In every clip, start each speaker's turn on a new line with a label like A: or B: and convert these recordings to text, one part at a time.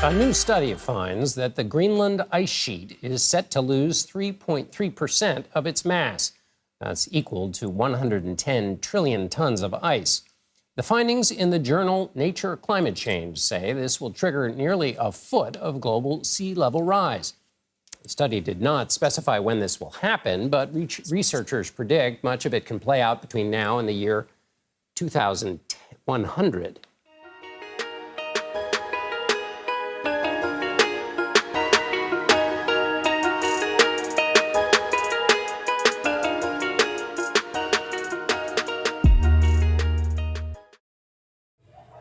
A: A new study finds that the Greenland ice sheet is set to lose 3.3% of its mass. That's equal to 110 trillion tons of ice. The findings in the journal Nature Climate Change say this will trigger nearly a foot of global sea level rise. The study did not specify when this will happen, but researchers predict much of it can play out between now and the year 2100.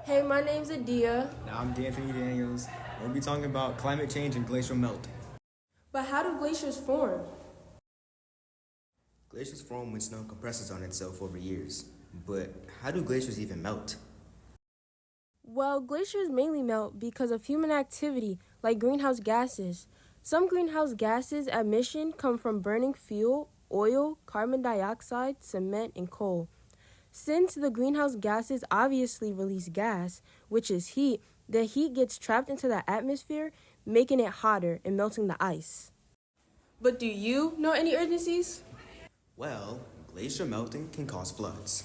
B: Hey, my name's Adia.
C: And I'm D'Anthony Daniels. We'll be talking about climate change and glacial melt.
B: But how do glaciers form?
C: Glaciers form when snow compresses on itself over years. But how do glaciers even melt?
B: Well, glaciers mainly melt because of human activity, like greenhouse gases. Some greenhouse gases emission come from burning fuel, oil, carbon dioxide, cement, and coal. Since the greenhouse gases obviously release gas, which is heat, the heat gets trapped into the atmosphere, making it hotter and melting the ice. But do you know any urgencies?
C: Well, glacier melting can cause floods.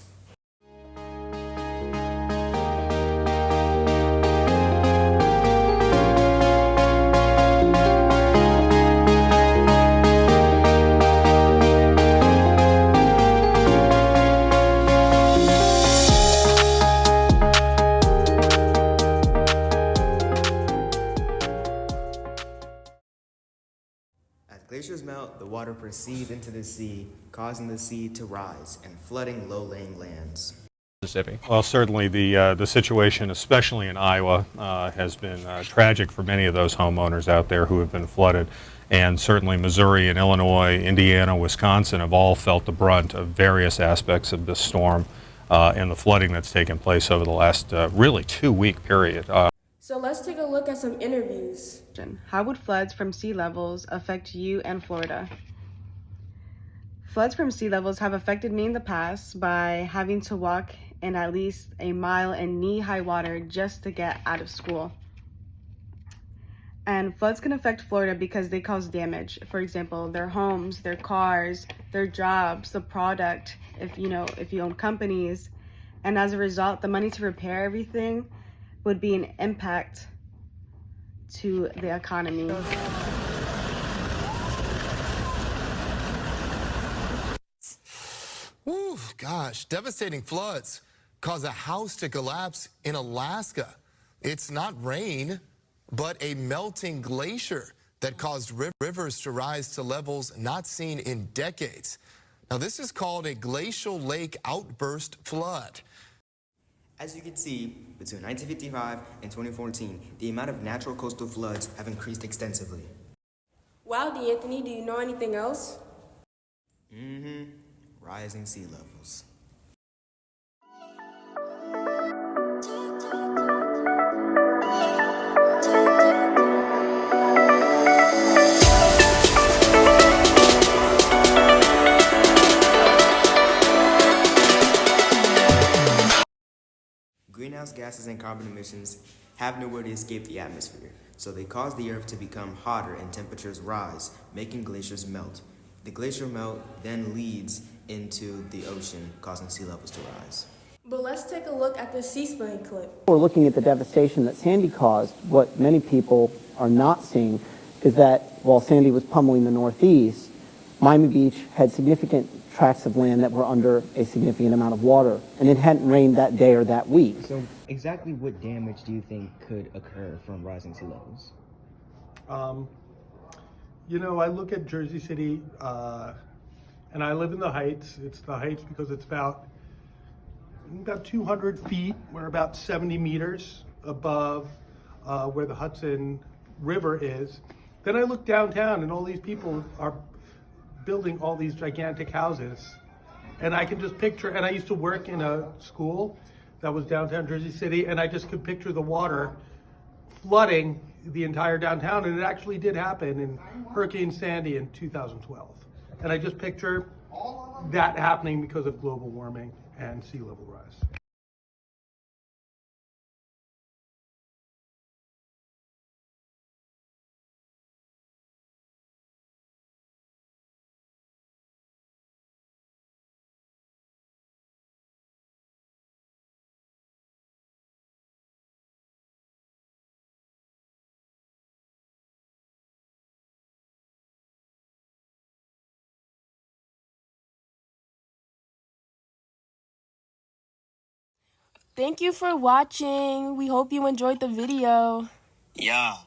C: As glaciers melt, the water proceeds into the sea, causing the sea to rise and flooding low-lying lands.
D: Mississippi. Well, certainly the situation, especially in Iowa, has been tragic for many of those homeowners out there who have been flooded. And certainly Missouri and Illinois, Indiana, Wisconsin have all felt the brunt of various aspects of this storm and the flooding that's taken place over the last really 2-week period.
B: So let's take a look at some interviews.
E: How would floods from sea levels affect you and Florida? Floods from sea levels have affected me in the past by having to walk in at least a mile in knee-high water just to get out of school. And floods can affect Florida because they cause damage. For example, their homes, their cars, their jobs, the product, if you own companies. And as a result, the money to repair everything would be an impact to the economy.
F: Ooh, gosh, devastating floods cause a house to collapse in Alaska. It's not rain, but a melting glacier that caused rivers to rise to levels not seen in decades. Now, this is called a glacial lake outburst flood.
C: As you can see, between 1955 and 2014, the amount of natural coastal floods have increased extensively.
B: Wow, D'Anthony, do you know anything else?
C: Rising sea levels. Greenhouse gases and carbon emissions have nowhere to escape the atmosphere, so they cause the Earth to become hotter and temperatures rise, making glaciers melt. The glacial melt then leads into the ocean, causing sea levels to rise.
B: But let's take a look at the sea spilling clip.
G: We're looking at the devastation that Sandy caused. What many people are not seeing is that while Sandy was pummeling the Northeast, Miami Beach had significant tracts of land that were under a significant amount of water, and it hadn't rained that day or that week.
H: So exactly what damage do you think could occur from rising sea levels?
I: I look at Jersey City, and I live in the Heights. It's the Heights because it's about 200 feet. We're about 70 meters above where the Hudson River is. Then I look downtown, and all these people are building all these gigantic houses. And I can just picture, and I used to work in a school that was downtown Jersey City, and I just could picture the water flooding the entire downtown, and it actually did happen in Hurricane Sandy in 2012. And I just picture that happening because of global warming and sea level rise.
B: Thank you for watching. We hope you enjoyed the video.
J: Yeah.